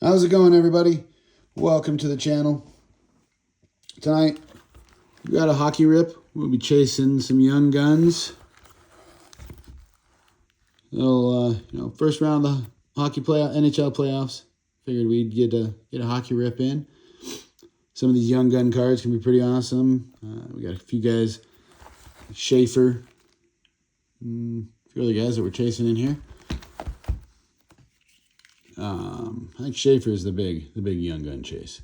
How's it going, everybody? Welcome to the channel. Tonight, we got a hockey rip. We'll be chasing some young guns. Little, first round of the NHL playoffs. Figured we'd get a hockey rip in. Some of these young gun cards can be pretty awesome. We got a few guys, Schaefer, a few other guys that we're chasing in here. I think Schaefer is the big young gun chase.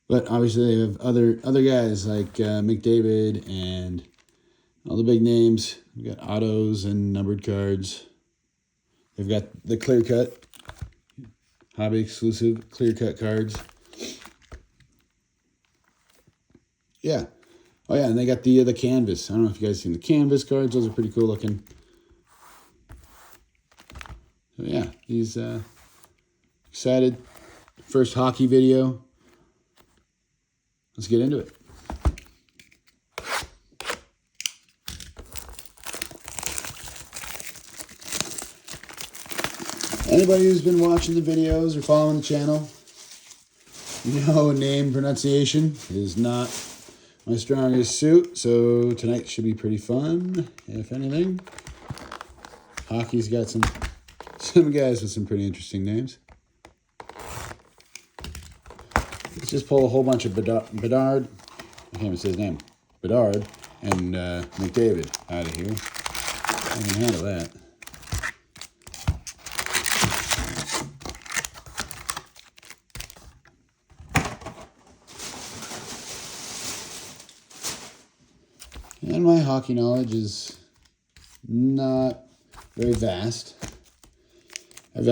But obviously they have other guys like McDavid and all the big names. We've got autos and numbered cards. They've got the clear cut, hobby exclusive clear cut cards. Yeah. Oh yeah, and they got the canvas. I don't know if you guys seen the canvas cards. Those are pretty cool looking. So yeah, he's excited. First hockey video. Let's get into it. Anybody who's been watching the videos or following the channel, name pronunciation is not my strongest suit, so tonight should be pretty fun, if anything. Hockey's got some guys with some pretty interesting names. Let's just pull a whole bunch of Bedard, I can't even say his name, Bedard, and McDavid out of here. I can handle that. And my hockey knowledge is not very vast. I've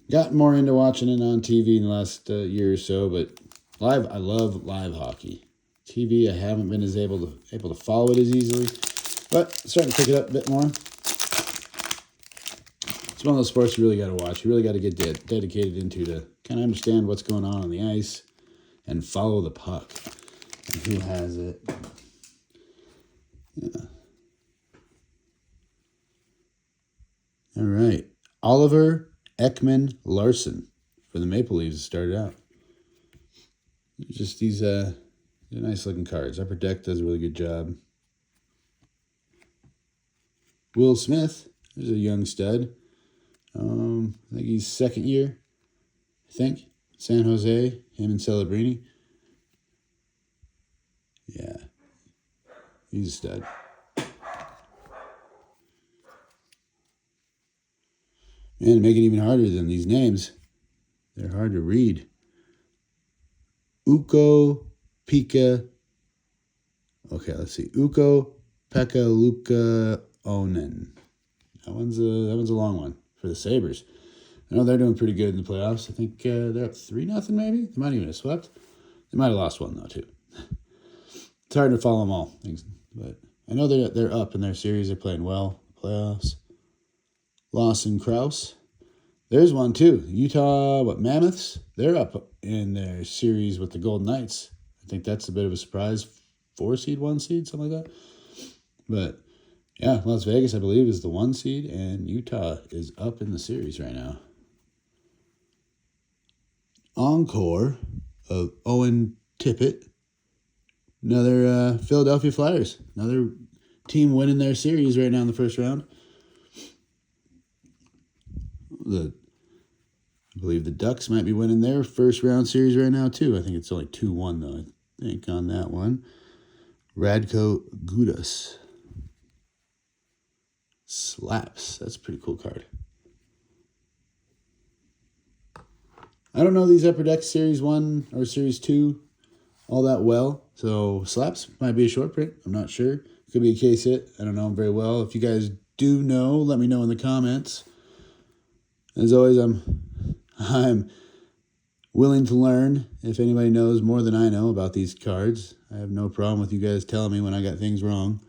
gotten more into watching it on TV in the last year or so, but I love live hockey. TV, I haven't been as able to follow it as easily, but starting to pick it up a bit more. It's one of those sports you really got to watch. You really got to get dedicated into to kind of understand what's going on the ice and follow the puck and who has it. Yeah. All right. Oliver Ekman-Larsson for the Maple Leafs started out. Just these nice looking cards. Upper Deck does a really good job. Will Smith is a young stud. I think he's second year. San Jose, him and Celebrini. Yeah. He's a stud. And to make it even harder than these names, they're hard to read. Ukko-Pekka. Okay, let's see. Ukko-Pekka Luukkonen. That one's a long one for the Sabres. I know they're doing pretty good in the playoffs. I think they're up 3-0 maybe. They might even have swept. They might have lost one though too. It's hard to follow them all, but I know they're up in their series. They're playing well. Playoffs. Lawson Krause. There's one too. Utah, Mammoths? They're up in their series with the Golden Knights. I think that's a bit of a surprise. 4 seed, 1 seed, something like that. But yeah, Las Vegas, I believe, is the 1 seed, and Utah is up in the series right now. Encore of Owen Tippett. Another Philadelphia Flyers. Another team winning their series right now in the first round. I believe the Ducks might be winning their first round series right now too. I think it's only 2-1 though, I think, on that one. Radko Gudas. Slaps. That's a pretty cool card. I don't know these Upper Deck Series 1 or Series 2 all that well, so Slaps might be a short print. I'm not sure. Could be a case hit. I don't know them very well. If you guys do know, let me know in the comments. As always, I'm willing to learn. If anybody knows more than I know about these cards, I have no problem with you guys telling me when I got things wrong.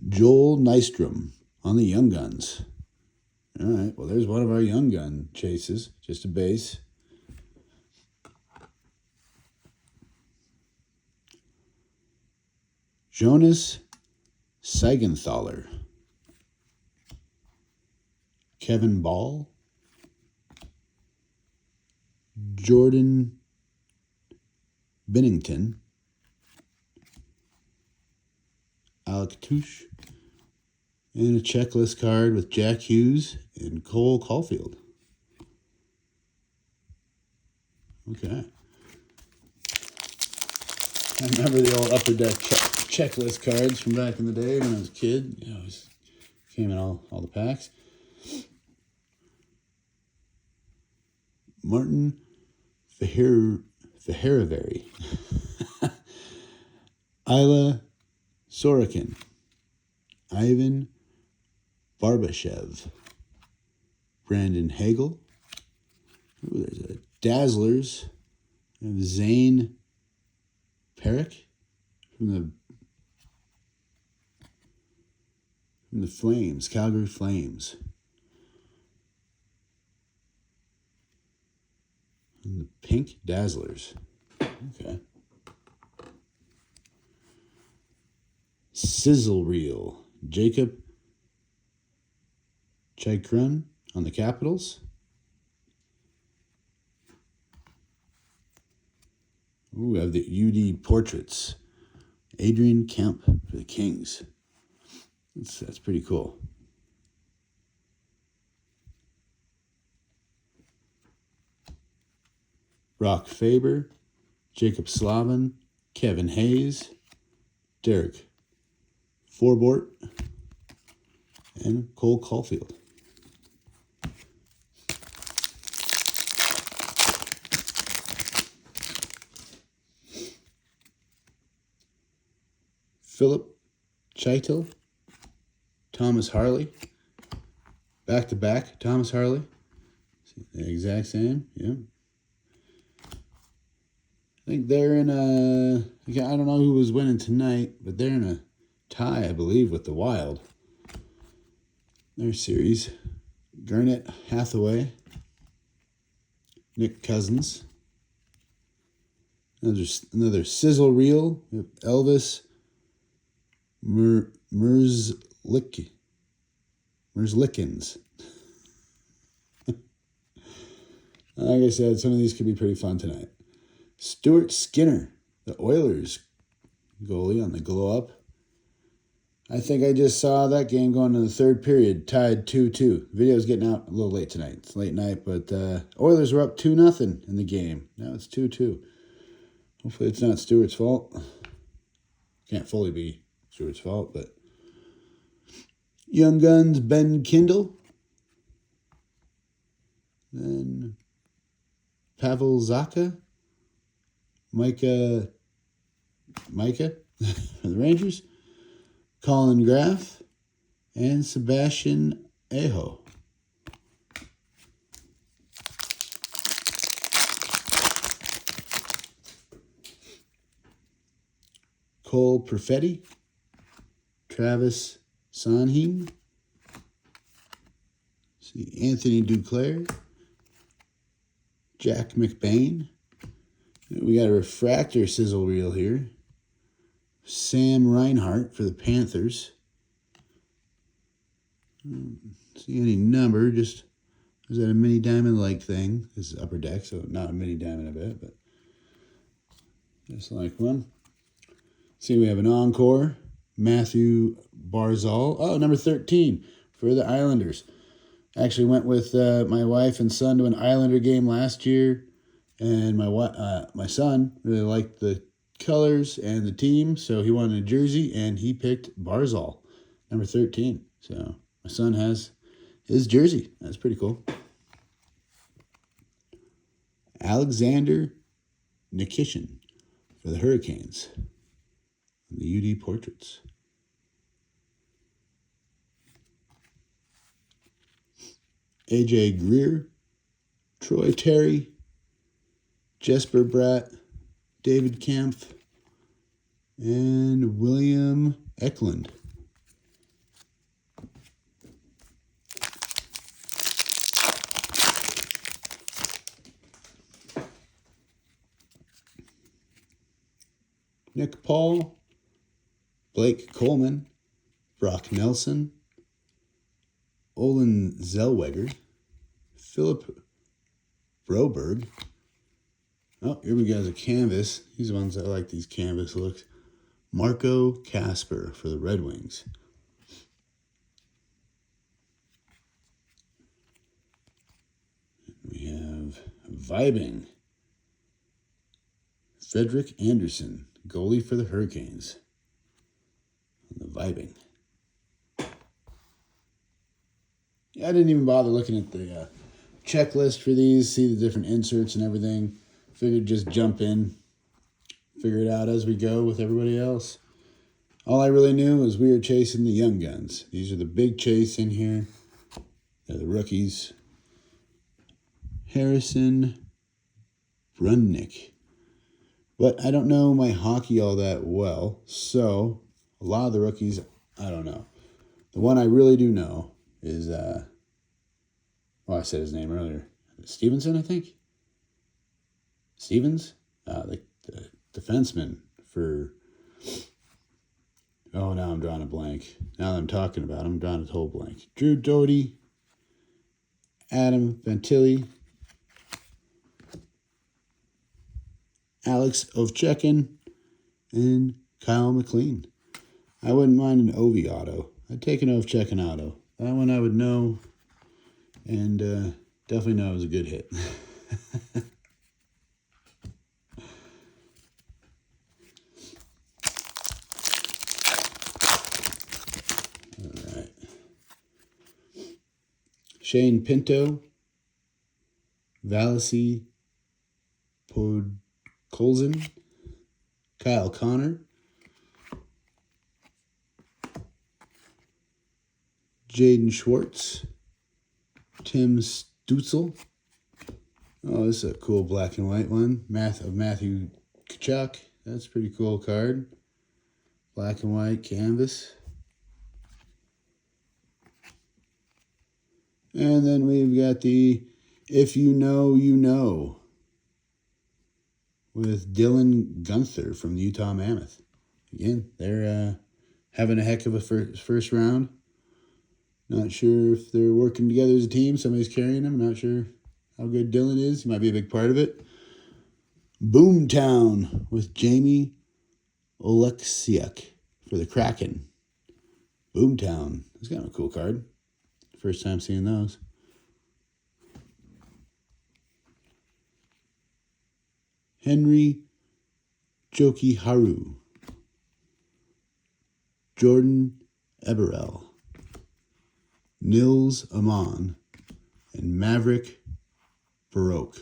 Joel Nystrom on the Young Guns. All right, well, there's one of our Young Gun chases. Just a base. Jonas Siegenthaler. Kevin Ball. Jordan Bennington, Alec Touche, and a checklist card with Jack Hughes and Cole Caulfield. Okay. I remember the old Upper Deck checklist cards from back in the day when I was a kid. You know, it came in all the packs. Martin Feherivari. Isla Sorokin. Ivan Barbashev. Brandon Hagel. Ooh, there's a Dazzlers. We have Zane Perick from the Flames, Calgary Flames. And the pink Dazzlers. Okay. Sizzle Reel, Jacob Chychrun on the Capitals. Ooh, we have the UD Portraits. Adrian Kemp for the Kings. That's pretty cool. Brock Faber, Jacob Slavin, Kevin Hayes, Derek Forbort, and Cole Caulfield. Philip Chaitel, Thomas Harley, back-to-back Thomas Harley, the exact same, yeah. I think they're in I don't know who was winning tonight, but they're in a tie, I believe, with the Wild. Their series. Garnet Hathaway, Nick Cousins. Another sizzle reel with Elvis Merzlikins. Like I said, some of these could be pretty fun tonight. Stuart Skinner, the Oilers goalie on the glow up. I think I just saw that game going to the third period, tied 2-2. Video's getting out a little late tonight. It's late night, but Oilers were up 2-0 in the game. Now it's 2-2. Hopefully it's not Stuart's fault. Can't fully be Stuart's fault, but Young Guns, Ben Kindle. Then Pavel Zacha. Micah for the Rangers. Colin Graff. And Sebastian Aho. Cole Perfetti. Travis Sanheim. See, Anthony Duclair. Jack McBain. We got a refractor sizzle reel here. Sam Reinhart for the Panthers. See any number, just is that a mini diamond-like thing? This is Upper Deck, so not a mini diamond a bit, but just like one. See, we have an encore. Matthew Barzal. Oh, number 13 for the Islanders. Actually went with my wife and son to an Islander game last year. And my son really liked the colors and the team, so he wanted a jersey, and he picked Barzal, number 13. So my son has his jersey. That's pretty cool. Alexander Nikishin for the Hurricanes. The UD Portraits. AJ Greer, Troy Terry, Jesper Bratt, David Kampf, and William Eklund. Nick Paul, Blake Coleman, Brock Nelson, Olin Zellweger, Philip Broberg, Oh, here we go. A canvas. These are the ones that like these canvas looks. Marco Casper for the Red Wings. We have Vibing. Frederick Anderson, goalie for the Hurricanes. The Vibing. Yeah, I didn't even bother looking at the checklist for these, see the different inserts and everything. Figured just jump in, figure it out as we go with everybody else. All I really knew was we were chasing the young guns. These are the big chase in here. They're the rookies. Harrison Brunnick. But I don't know my hockey all that well, so a lot of the rookies, I don't know. The one I really do know is, I said his name earlier. Stevenson, I think? Stevens? The defenseman for... Oh, now I'm drawing a blank. Now that I'm talking about him, I'm drawing a whole blank. Drew Doughty, Adam Fantilli, Alex Ovechkin, and Kyle McLean. I wouldn't mind an Ovi auto. I'd take an Ovechkin auto. That one I would know, and definitely know it was a good hit. All right. Shane Pinto, Valasy Podkolzin, Kyle Connor, Jaden Schwartz, Tim Stutzel. Oh, this is a cool black and white one. Matthew Tkachuk. That's a pretty cool card. Black and white canvas. And then we've got the If You Know, You Know with Dylan Guenther from the Utah Mammoth. Again, they're having a heck of a first round. Not sure if they're working together as a team. Somebody's carrying them. Not sure how good Dylan is. He might be a big part of it. Boomtown with Jamie Oleksiak for the Kraken. Boomtown. That's kind of a cool card. First time seeing those. Henry Jokiharju. Jordan Eberle. Nils Amon. And Maverick Baroque.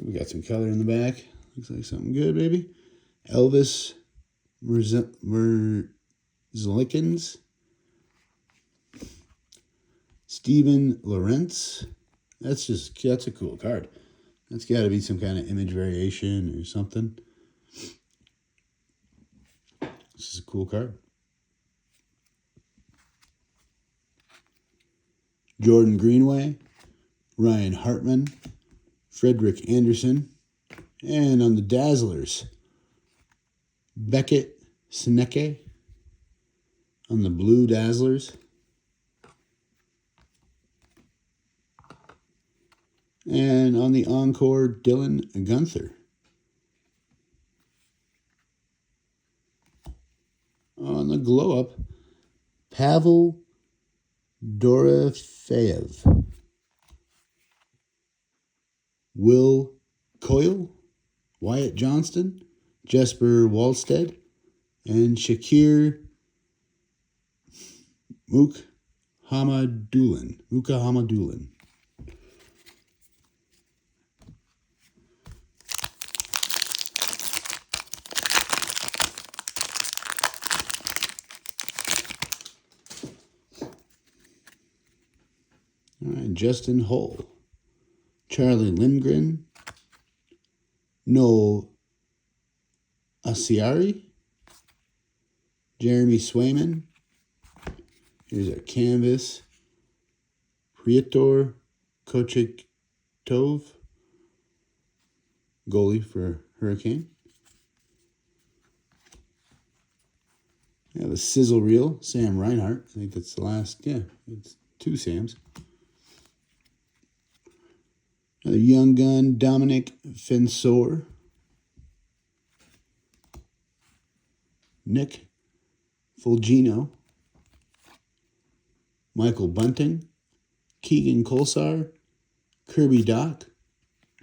We got some color in the back. Looks like something good, baby. Elvis Merzlikins. Steven Lorentz. That's a cool card. That's got to be some kind of image variation or something. This is a cool card. Jordan Greenway. Ryan Hartman. Frederick Anderson. And on the Dazzlers, Beckett Snecke on the blue Dazzlers. And on the Encore, Dylan Guenther. On the glow up, Pavel Dorofeyev. Will Coyle, Wyatt Johnston, Jesper Wallstead, and Shakir Mukhamadullin. All right, Justin Hull, Charlie Lindgren, Noel Asiari, Jeremy Swayman. Here's a canvas. Prietor Kochekov, goalie for Hurricane. We have a sizzle reel, Sam Reinhart. I think that's the last. Yeah, it's 2 Sams. Another young gun, Dominic Fensor. Nick Fulgino. Michael Bunting. Keegan Kolsar. Kirby Doc.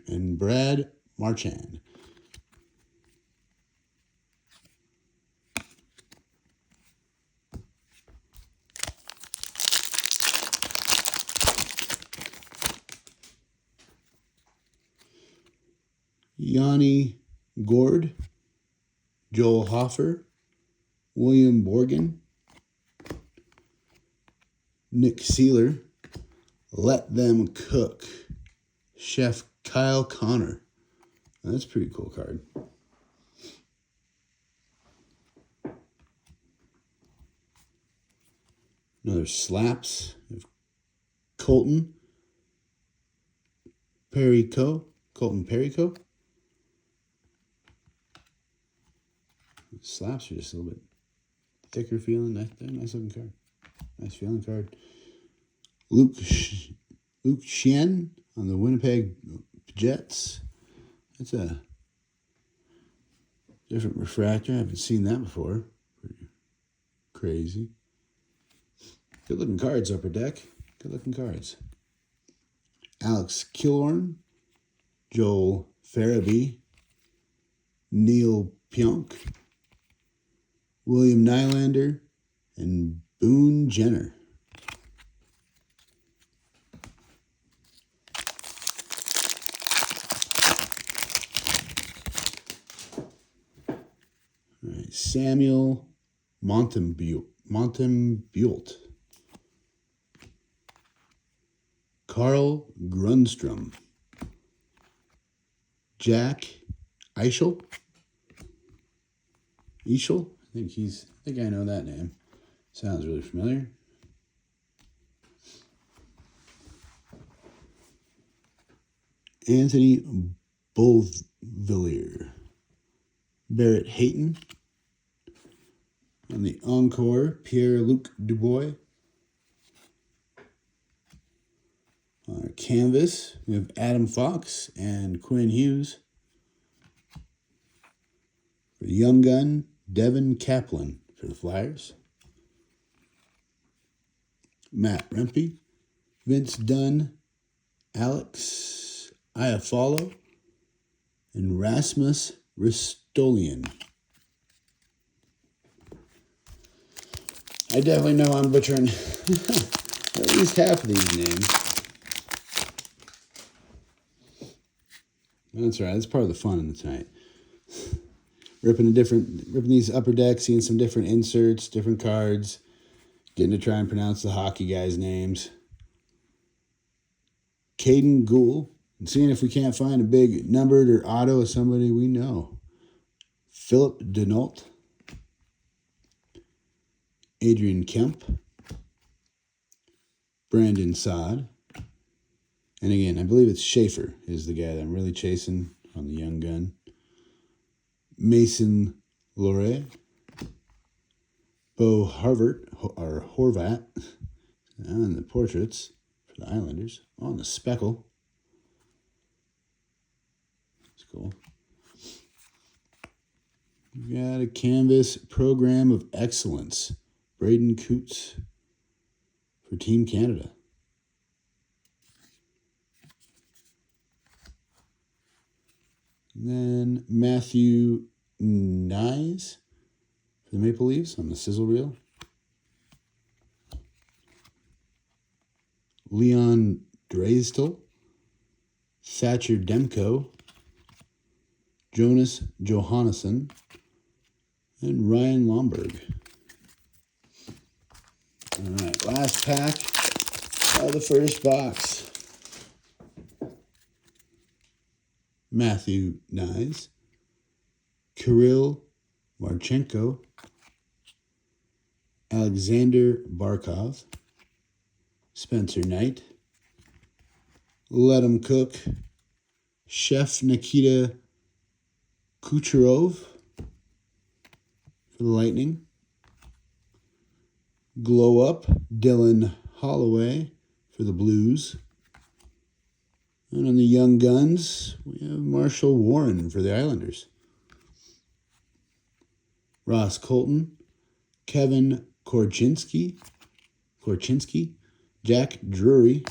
And Brad Marchand. Yanni Gord, Joel Hoffer, William Borgen, Nick Seeler, Let Them Cook, Chef Kyle Connor. That's a pretty cool card. Another slaps of Colton Perico. Slaps are just a little bit thicker feeling. Nice looking card. Nice feeling card. Luke Sheehan on the Winnipeg Jets. That's a different refractor. I haven't seen that before. Pretty crazy. Good looking cards, Upper Deck. Good looking cards. Alex Killorn, Joel Farabee, Neil Pionk, William Nylander, and Boone Jenner. All right, Samuel Montembuelt. Carl Grundstrom. Jack Eichel. I think I know that name. Sounds really familiar. Anthony Beauvillier. Barrett Hayton. On the Encore, Pierre-Luc Dubois. On our canvas, we have Adam Fox and Quinn Hughes. For the young gun, Devin Kaplan for the Flyers. Matt Rempe, Vince Dunn, Alex Iafallo, and Rasmus Ristolian. I definitely know I'm butchering at least half of these names. That's right. That's part of the fun in the tonight. Ripping these Upper Decks, seeing some different inserts, different cards, getting to try and pronounce the hockey guys' names. Caden Gould, and seeing if we can't find a big numbered or auto of somebody we know. Philip Denault, Adrian Kemp, Brandon Saad, and again, I believe it's Schaefer is the guy that I'm really chasing on the young gun. Mason Loret, Bo Horvat, and the portraits for the Islanders on the speckle. That's cool. We've got a canvas program of excellence. Braden Coots for Team Canada. And then Matthew Knies for the Maple Leafs on the sizzle reel. Leon Draisaitl, Thatcher Demko, Jonas Johannesson, and Ryan Lomberg. All right, last pack of the first box. Matthew Knies, Kirill Marchenko, Alexander Barkov, Spencer Knight, Let 'Em Cook, Chef Nikita Kucherov for the Lightning, Glow Up, Dylan Holloway for the Blues. And on the Young Guns, we have Marshall Warren for the Islanders. Ross Colton, Kevin Korchinski, Jack Drury,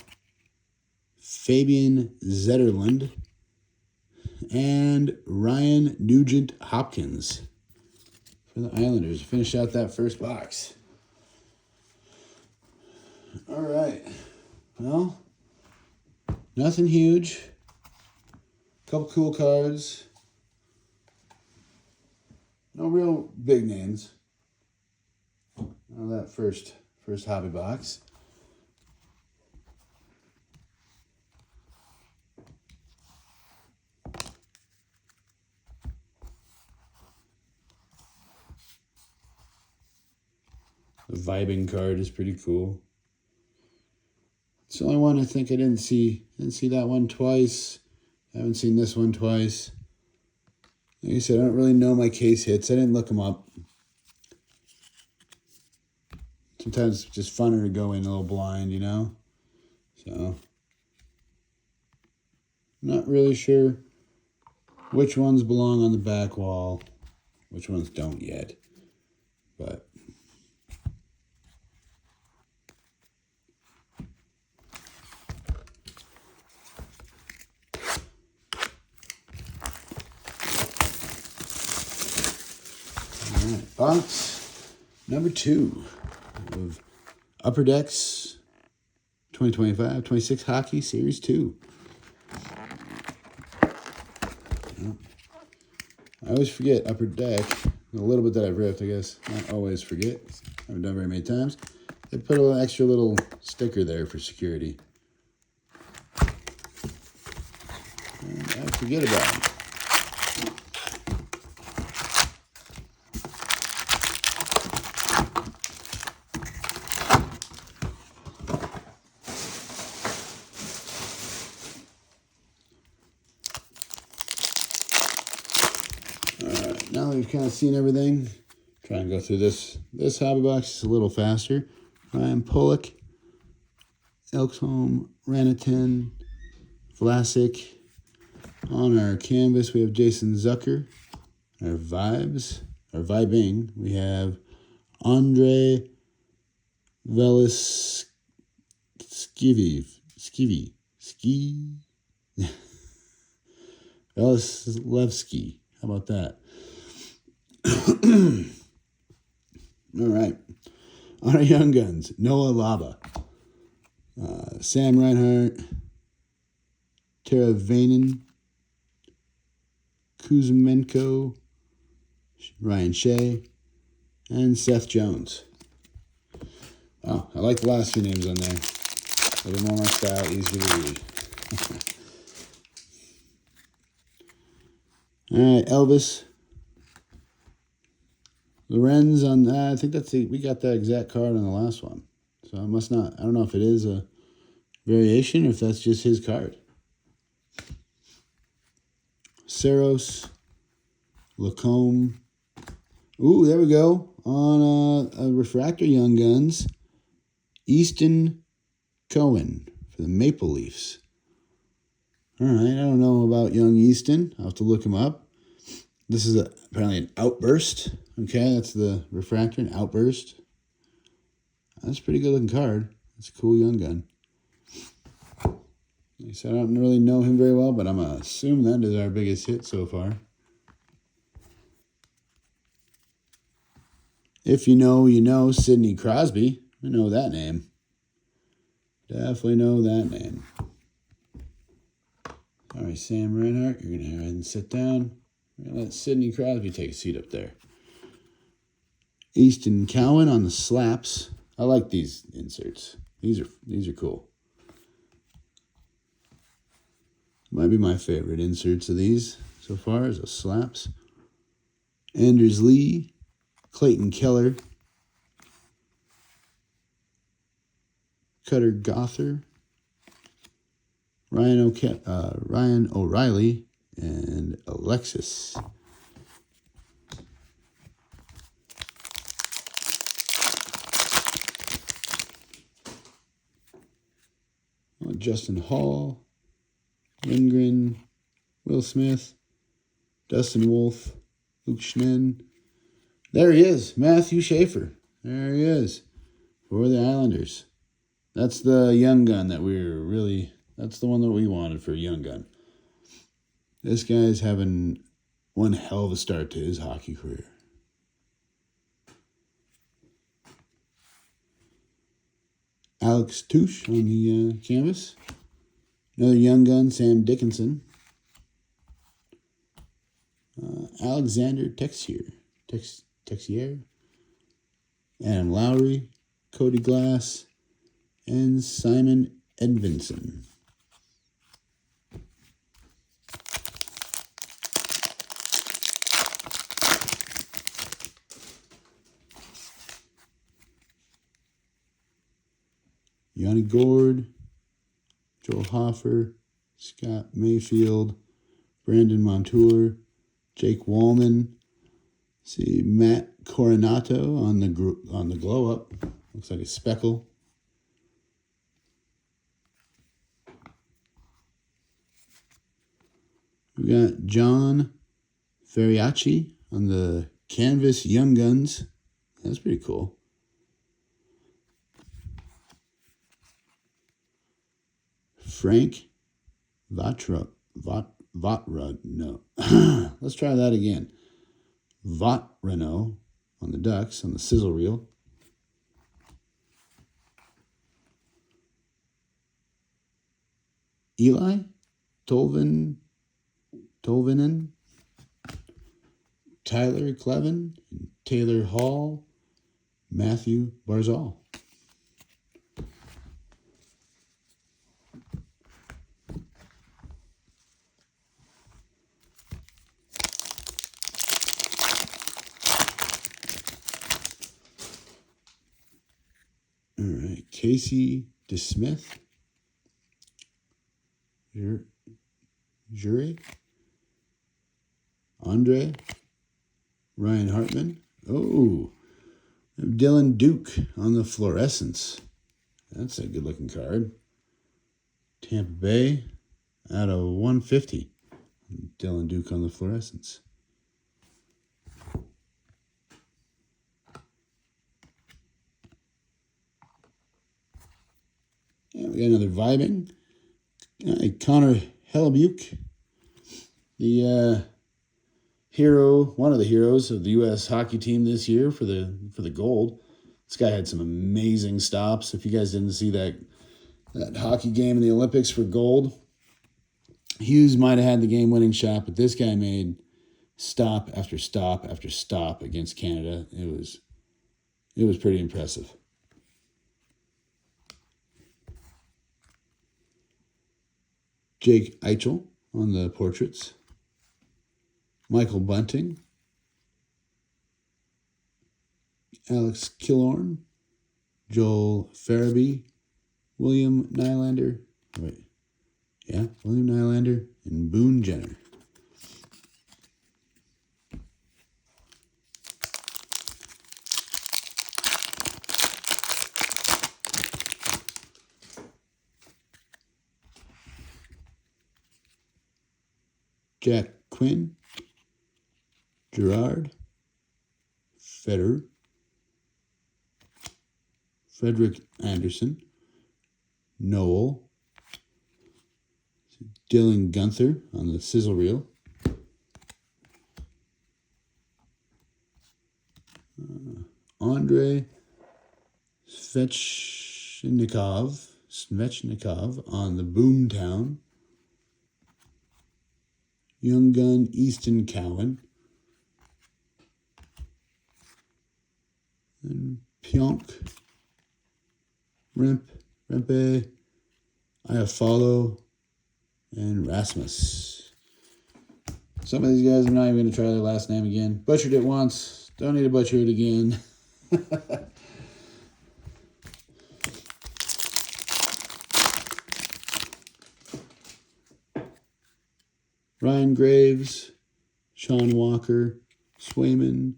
Fabian Zetterlund, and Ryan Nugent Hopkins for the Islanders. Finish out that first box. All right. Well, nothing huge. Couple cool cards. No real big names. That first hobby box. The Vibing card is pretty cool. It's the only one I think I didn't see. Didn't see that one twice. I haven't seen this one twice. Like I said, I don't really know my case hits. I didn't look them up. Sometimes it's just funner to go in a little blind, you know? So, not really sure which ones belong on the back wall, which ones don't yet. But all right, box number 2 of Upper Decks 2025-26 Hockey Series 2. I always forget Upper Deck. A little bit that I've ripped, I guess. Not always forget. I haven't done very many times. They put an extra little sticker there for security. And I forget about it. Alright, now that we've kind of seen everything, try and go through this hobby box is a little faster. Ryan Pulock, Elkholm, Ranitan, Vlasic. On our canvas, we have Jason Zucker. Our vibing, we have Andre Velis Veselevsky. How about that? All right. On our Young Guns, Noah Laba, Sam Reinhart, Tara Vainen, Kuzmenko, Ryan Shea, and Seth Jones. Oh, I like the last few names on there. A little more my style, easier to read. All right, Elvis Lorenz on that. I think we got that exact card on the last one. So I must not. I don't know if it is a variation or if that's just his card. Saros, Lacombe. Ooh, there we go. On a refractor Young Guns, Easton Cohen for the Maple Leafs. All right, I don't know about young Easton. I'll have to look him up. This is apparently an Outburst. Okay, that's the refractor, an Outburst. That's a pretty good looking card. That's a cool Young Gun. Like I said, I don't really know him very well, but I'm going to assume that is our biggest hit so far. If you know, you know. Sidney Crosby. I know that name. Definitely know that name. All right, Sam Reinhart, you're going to go ahead and sit down. We're going to let Sidney Crosby take a seat up there. Easton Cowan on the slaps. I like these inserts. These are cool. Might be my favorite inserts of these so far is the slaps. Anders Lee, Clayton Keller, Cutter Gother, Ryan O'Reilly, and Alexis. Justin Hall, Lindgren, Will Smith, Dustin Wolf, Luke Schninn. There he is, Matthew Schaefer. There he is for the Islanders. That's the young gun that that's the one that we wanted for a young gun. This guy's having one hell of a start to his hockey career. Alex Touche on the canvas. Another young gun, Sam Dickinson. Alexander Texier. Adam Lowry, Cody Glass, and Simon Edvinsson. Yanni Gord, Joel Hoffer, Scott Mayfield, Brandon Montour, Jake Wallman. See Matt Coronato on the glow up. Looks like a speckle. We got John Feriacci on the canvas Young Guns. That's pretty cool. Frank Vatrud. No. Let's try that again. Vatrano on the Ducks on the sizzle reel. Eli Tolvanen, Tyler Clevin, Taylor Hall, Matthew Barzal. All right, Casey DeSmith, Jury, Andre, Ryan Hartman. Oh, Dylan Duke on the fluorescence. That's a good looking card. Tampa Bay out of 150. Dylan Duke on the fluorescence. Yeah, we got another vibing. Connor Hellebuyck, the hero, one of the heroes of the U.S. hockey team this year for the gold. This guy had some amazing stops. If you guys didn't see that hockey game in the Olympics for gold, Hughes might have had the game-winning shot, but this guy made stop after stop after stop against Canada. It was pretty impressive. Jake Eichel on the portraits. Michael Bunting. Alex Killorn. Joel Farabee. William Nylander. William Nylander and Boone Jenner. Jack Quinn, Gerard, Federer, Frederick Anderson, Noel, Dylan Gunther on the sizzle reel, Andrei Svechnikov on the Boomtown, Young Gun Easton Cowan, and Pionk, Rempe, Iafallo, and Rasmus. Some of these guys, I'm not even going to try their last name again. Butchered it once. Don't need to butcher it again. Ryan Graves, Sean Walker, Swayman,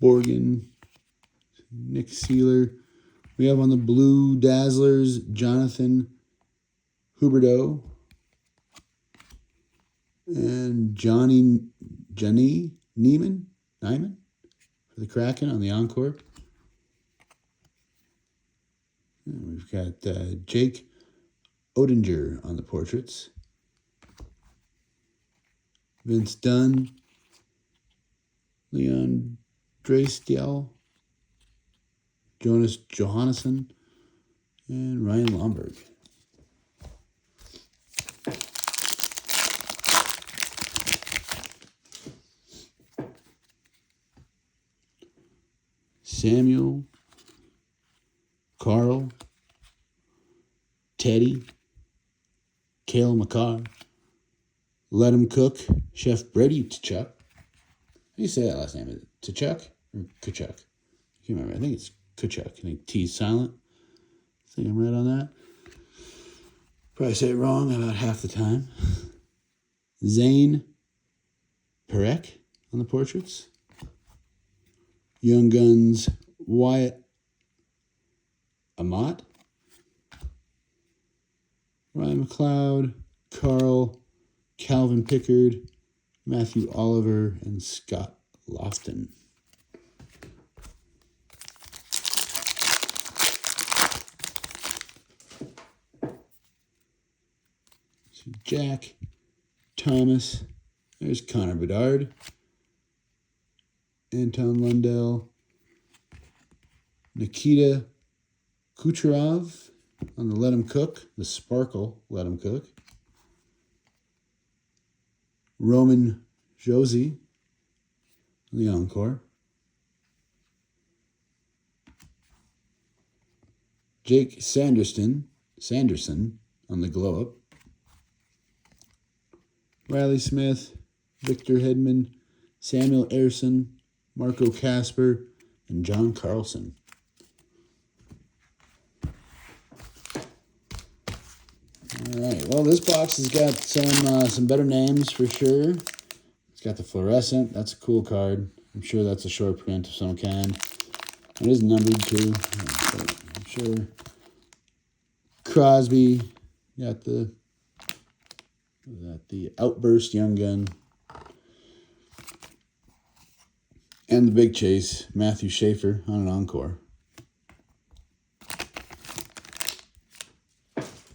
Borgen, Nick Seeler. We have on the Blue Dazzlers, Jonathan Huberdeau, and Johnny Neiman for the Kraken on the Encore. And we've got Jake Odinger on the portraits. Vince Dunn, Leon Draisaitl, Jonas Johansson, and Ryan Lomberg. Samuel, Carl, Teddy, Cale Makar, Let Him Cook, Chef Brady Tkachuk. How do you say that last name? Is it Tkachuk or Kachuk? I can't remember. I think it's Kachuk. I think T's silent. I think I'm right on that. Probably say it wrong about half the time. Zane Perek on the portraits. Young Guns Wyatt Amat. Ryan McLeod, Carl, Calvin Pickard, Matthew Oliver, and Scott Lofton. So Jack, Thomas, there's Connor Bedard, Anton Lundell, Nikita Kucherov on the Let Him Cook, the Sparkle Let Him Cook. Roman Josi on the Encore. Jake Sanderson on the Glow Up. Riley Smith, Victor Hedman, Samuel Ersson, Marco Casper, and John Carlson. All right, well, this box has got some better names for sure. It's got the fluorescent. That's a cool card. I'm sure that's a short print of some kind. It is numbered too. I'm sure. Crosby got the Outburst Young Gun. And the Big Chase, Matthew Schaefer on an Encore.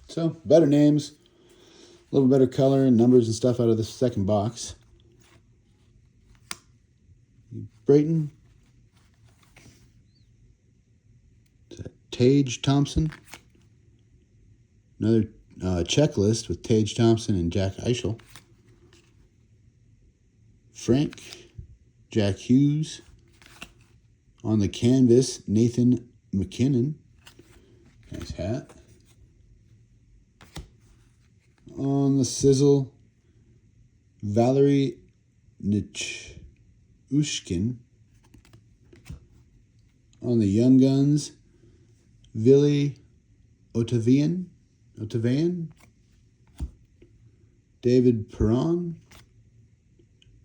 So, better names, a little better color and numbers and stuff out of the second box. Brayton. Tage Thompson. Another checklist with Tage Thompson and Jack Eichel. Frank. Jack Hughes. On the canvas, Nathan McKinnon. Nice hat. On the sizzle, Valerie Nichushkin. On the Young Guns, Ville Otavian. David Perron.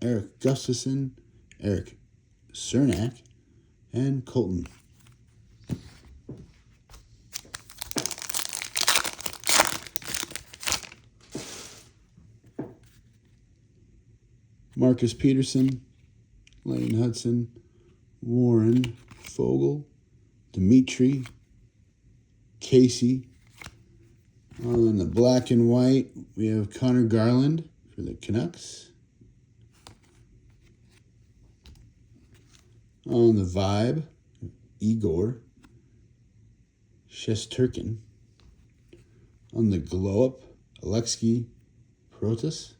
Eric Gustafson. Eric Cernak. And Colton. Marcus Peterson, Lane Hudson, Warren Fogle, Dimitri, Casey. On the black and white, we have Connor Garland for the Canucks. On the vibe, Igor Shesterkin. On the glow up, Alexei Protas.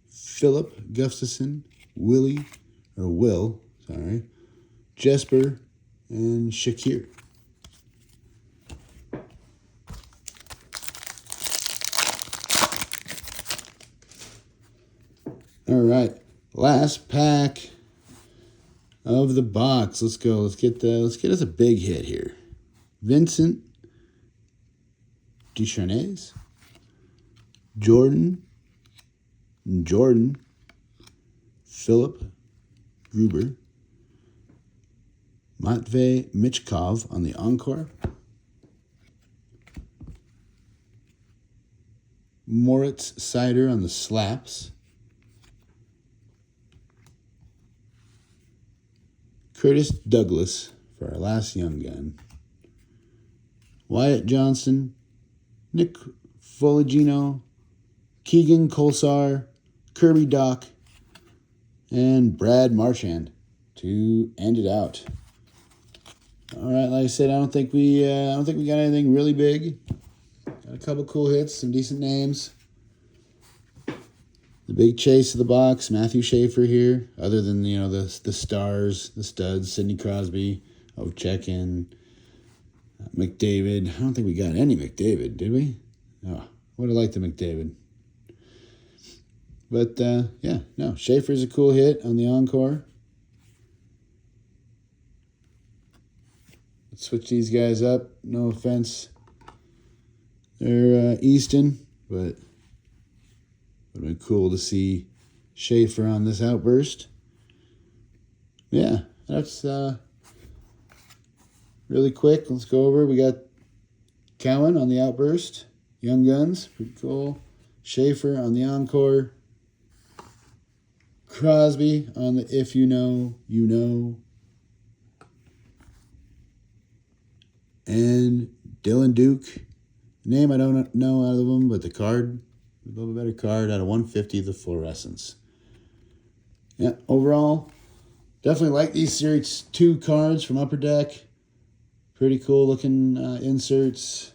Philip Gustafson, Will, Jesper, and Shakir. All right, last pack of the box. Let's go. Let's get us a big hit here. Vincent Ducharnais, Jordan, Philip Gruber, Matvei Michkov on the Encore, Moritz Seider on the slaps. Curtis Douglas for our last young gun. Wyatt Johnson, Nick Foligino, Keegan Kolsar, Kirby Doc, and Brad Marchand to end it out. All right, like I said, I don't think we got anything really big. Got a couple cool hits, some decent names. The big chase of the box, Matthew Schaefer here. Other than the stars, the studs, Sidney Crosby, Ovechkin, McDavid. I don't think we got any McDavid, did we? Oh, would have liked the McDavid. But, yeah, no, Schaefer's a cool hit on the encore. Let's switch these guys up. No offense. They're Easton, but it would have been cool to see Schaefer on this outburst. Yeah, that's really quick. Let's go over. We got Cowan on the outburst. Young Guns, pretty cool. Schaefer on the encore. Crosby on the If You Know, You Know. And Dylan Duke. Name I don't know out of them, but the card, a little bit better card out of 150, the Fluorescence. Yeah, overall, definitely like these Series 2 cards from Upper Deck. Pretty cool looking inserts.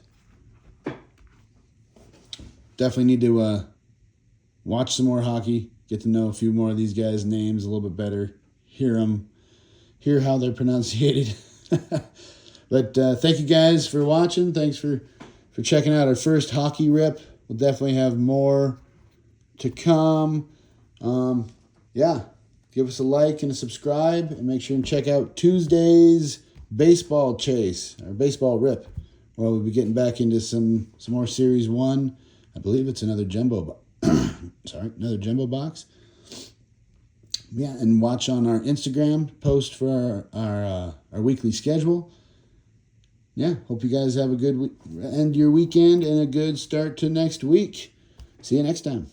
Definitely need to watch some more hockey. Get to know a few more of these guys' names a little bit better. Hear how they're pronunciated. But thank you guys for watching. Thanks for checking out our first hockey rip. We'll definitely have more to come. Yeah, give us a like and a subscribe. And make sure and check out Tuesday's baseball chase, or baseball rip, where we'll be getting back into some more Series 1. I believe it's another jumbo box. Yeah, and watch on our Instagram post for our weekly schedule. Yeah, hope you guys have a good end your weekend and a good start to next week. See you next time.